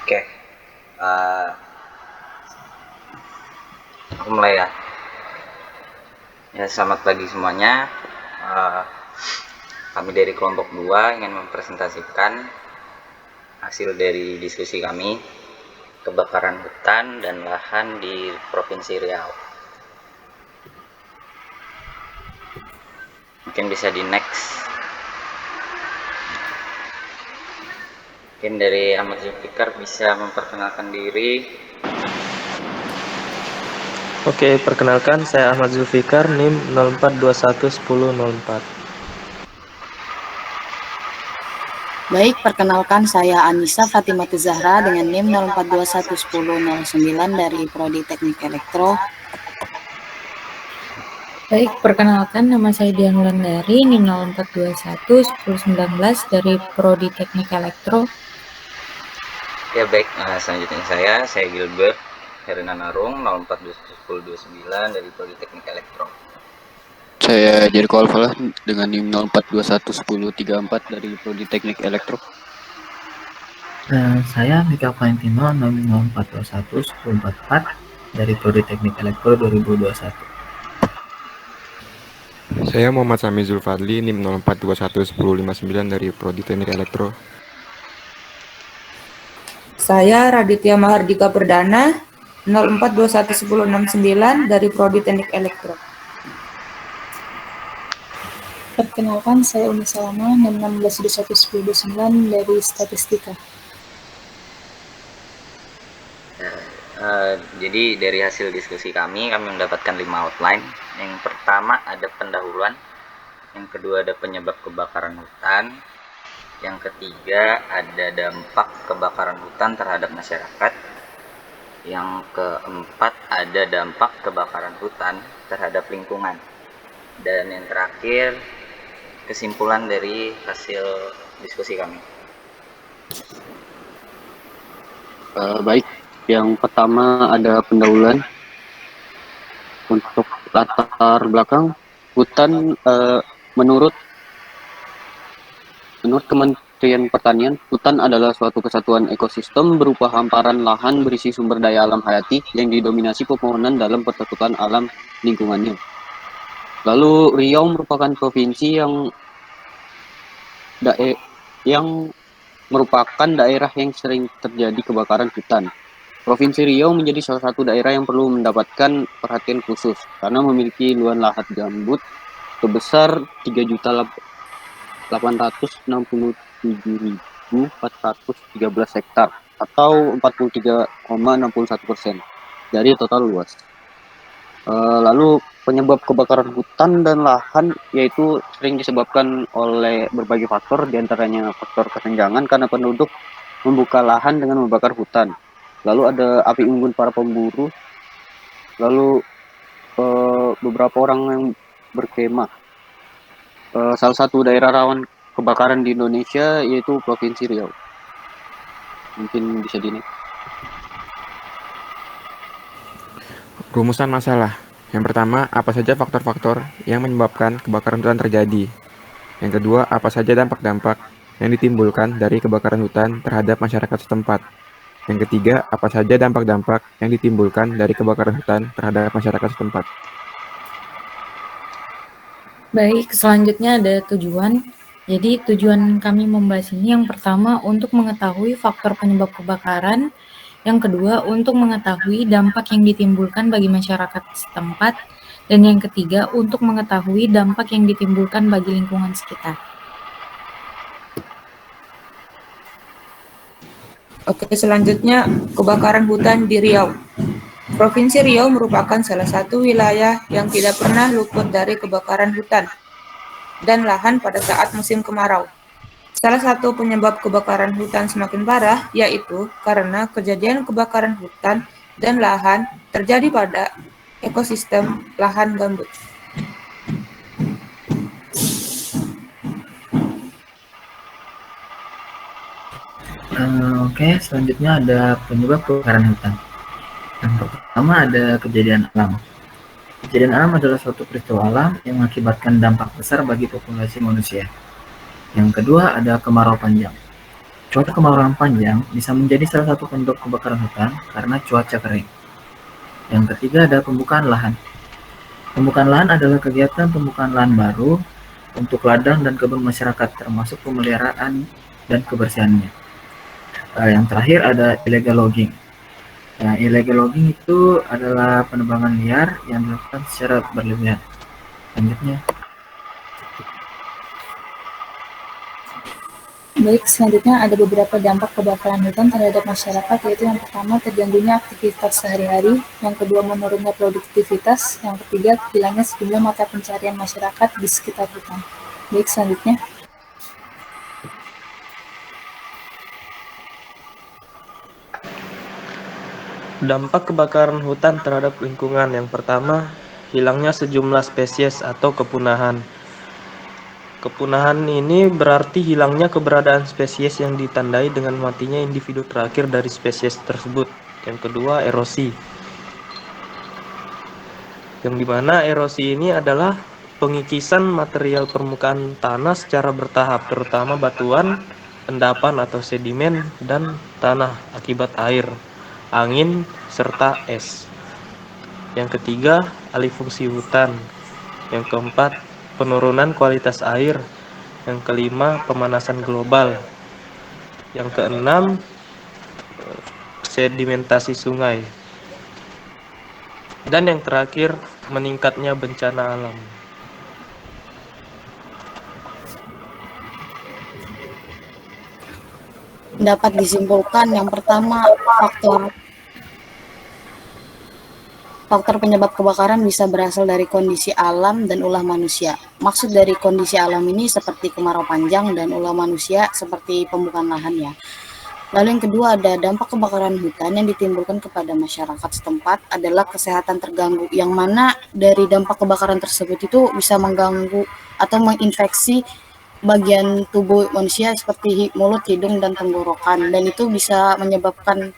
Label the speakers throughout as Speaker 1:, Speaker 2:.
Speaker 1: Oke, uh, aku mulai ya. Ya, selamat pagi semuanya. Uh, Kami dari kelompok 2 ingin mempresentasikan hasil dari diskusi kami kebakaran hutan dan lahan di Provinsi Riau. Mungkin bisa di next. Mungkin dari Ahmad Zulfikar bisa memperkenalkan diri.
Speaker 2: Oke, perkenalkan saya Ahmad Zulfikar, NIM 04211004.
Speaker 3: Baik, perkenalkan saya Anissa Fatimah Zahra dengan NIM 04211009 dari Prodi Teknik Elektro.
Speaker 4: Baik, perkenalkan nama saya Dian Wulandari, NIM 04211019 dari Prodi Teknik Elektro.
Speaker 1: Ya baik, selanjutnya saya Gilbert Herina Narung 04211029 dari Prodi Teknik Elektro.
Speaker 5: Saya Jericho Alfalah dengan NIM 04211034 dari Prodi Teknik Elektro.
Speaker 6: Saya Mika Valentino NIM 04211044 dari Prodi Teknik Elektro 2021.
Speaker 7: Saya Muhammad Sami Zulfadli, NIM 04211059 dari Prodi Teknik Elektro.
Speaker 8: Saya Raditya Mahardika Perdana, 04211069 dari Prodi Teknik Elektro.
Speaker 4: Perkenalkan saya Uni Salama, NIM 16211029 dari Statistika.
Speaker 1: Jadi dari hasil diskusi kami mendapatkan 5 outline. Yang pertama ada pendahuluan, yang kedua ada penyebab kebakaran hutan, yang ketiga ada dampak kebakaran hutan terhadap masyarakat, yang keempat ada dampak kebakaran hutan terhadap lingkungan, dan yang terakhir kesimpulan dari hasil diskusi kami.
Speaker 5: Baik, yang pertama ada pendahuluan. Untuk latar belakang hutan, menurut Kementerian Pertanian, hutan adalah suatu kesatuan ekosistem berupa hamparan lahan berisi sumber daya alam hayati yang didominasi pepohonan dalam pertutupan alam lingkungannya. Lalu Riau merupakan provinsi yang merupakan daerah yang sering terjadi kebakaran hutan. Provinsi Riau menjadi salah satu daerah yang perlu mendapatkan perhatian khusus karena memiliki luas lahan gambut sebesar 3.867.413 hektar atau 43,61% dari total luas. Lalu penyebab kebakaran hutan dan lahan yaitu sering disebabkan oleh berbagai faktor, diantaranya faktor kesenjangan karena penduduk membuka lahan dengan membakar hutan. Lalu ada api unggun para pemburu, lalu beberapa orang yang berkemah. Salah satu daerah rawan kebakaran di Indonesia yaitu Provinsi Riau. Mungkin bisa di next.
Speaker 7: Rumusan masalah. Yang pertama, apa saja faktor-faktor yang menyebabkan kebakaran hutan terjadi? Yang kedua, apa saja dampak-dampak yang ditimbulkan dari kebakaran hutan terhadap masyarakat setempat? Yang ketiga, apa saja dampak-dampak yang ditimbulkan dari kebakaran hutan terhadap masyarakat setempat?
Speaker 4: Baik, selanjutnya ada tujuan. Jadi tujuan kami membahas ini yang pertama untuk mengetahui faktor penyebab kebakaran, yang kedua untuk mengetahui dampak yang ditimbulkan bagi masyarakat setempat, dan yang ketiga untuk mengetahui dampak yang ditimbulkan bagi lingkungan sekitar.
Speaker 8: Oke, selanjutnya kebakaran hutan di Riau. Provinsi Riau merupakan salah satu wilayah yang tidak pernah luput dari kebakaran hutan dan lahan pada saat musim kemarau. Salah satu penyebab kebakaran hutan semakin parah yaitu karena kejadian kebakaran hutan dan lahan terjadi pada ekosistem lahan gambut.
Speaker 6: Oke, selanjutnya ada penyebab kebakaran hutan. Yang pertama ada kejadian alam. Kejadian alam adalah suatu peristiwa alam yang mengakibatkan dampak besar bagi populasi manusia. Yang kedua ada kemarau panjang. Cuaca kemarau yang panjang bisa menjadi salah satu penyebab kebakaran hutan karena cuaca kering. Yang ketiga ada pembukaan lahan. Pembukaan lahan adalah kegiatan pembukaan lahan baru untuk ladang dan kebun masyarakat, termasuk pemeliharaan dan kebersihannya. Yang terakhir ada illegal logging. Illegal logging itu adalah penebangan liar yang dilakukan secara berlebihan. Selanjutnya,
Speaker 4: Baik, selanjutnya ada beberapa dampak kebakaran hutan terhadap masyarakat, yaitu yang pertama terganggunya aktivitas sehari-hari, yang kedua menurunnya produktivitas, yang ketiga hilangnya sejumlah mata pencarian masyarakat di sekitar hutan. Baik, selanjutnya.
Speaker 2: Dampak kebakaran hutan terhadap lingkungan yang pertama, hilangnya sejumlah spesies atau kepunahan. Kepunahan ini berarti hilangnya keberadaan spesies yang ditandai dengan matinya individu terakhir dari spesies tersebut. Yang kedua, erosi. Yang dimana erosi ini adalah pengikisan material permukaan tanah secara bertahap, terutama batuan, endapan atau sedimen, dan tanah akibat air, angin, serta es. Yang ketiga, alih fungsi hutan. Yang keempat, penurunan kualitas air. Yang kelima, pemanasan global. Yang keenam, sedimentasi sungai. Dan yang terakhir, meningkatnya bencana alam.
Speaker 3: Dapat disimpulkan yang pertama, faktor penyebab kebakaran bisa berasal dari kondisi alam dan ulah manusia. Maksud dari kondisi alam ini seperti kemarau panjang dan ulah manusia seperti pembukaan lahan ya. Lalu yang kedua ada dampak kebakaran hutan yang ditimbulkan kepada masyarakat setempat adalah kesehatan terganggu, yang mana dari dampak kebakaran tersebut itu bisa mengganggu atau menginfeksi bagian tubuh manusia seperti mulut, hidung, dan tenggorokan, dan itu bisa menyebabkan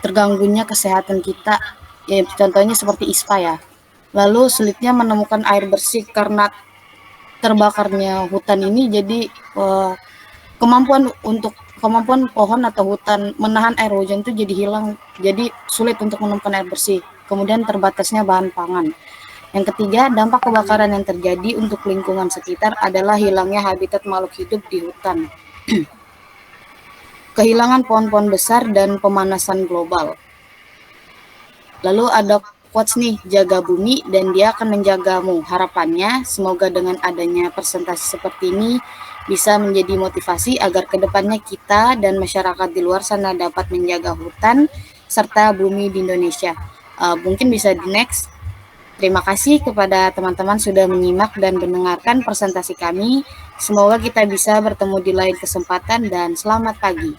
Speaker 3: terganggunya kesehatan kita, ya, contohnya seperti ISPA ya. Lalu sulitnya menemukan air bersih karena terbakarnya hutan ini, jadi kemampuan pohon atau hutan menahan air hujan itu jadi hilang, jadi sulit untuk menemukan air bersih. Kemudian terbatasnya bahan pangan. Yang ketiga, dampak kebakaran yang terjadi untuk lingkungan sekitar adalah hilangnya habitat makhluk hidup di hutan, kehilangan pohon-pohon besar, dan pemanasan global. Lalu ada quotes nih, jaga bumi dan dia akan menjagamu. Harapannya semoga dengan adanya presentasi seperti ini bisa menjadi motivasi agar kedepannya kita dan masyarakat di luar sana dapat menjaga hutan serta bumi di Indonesia. Mungkin bisa di next. Terima kasih kepada teman-teman sudah menyimak dan mendengarkan presentasi kami. Semoga kita bisa bertemu di lain kesempatan dan selamat pagi.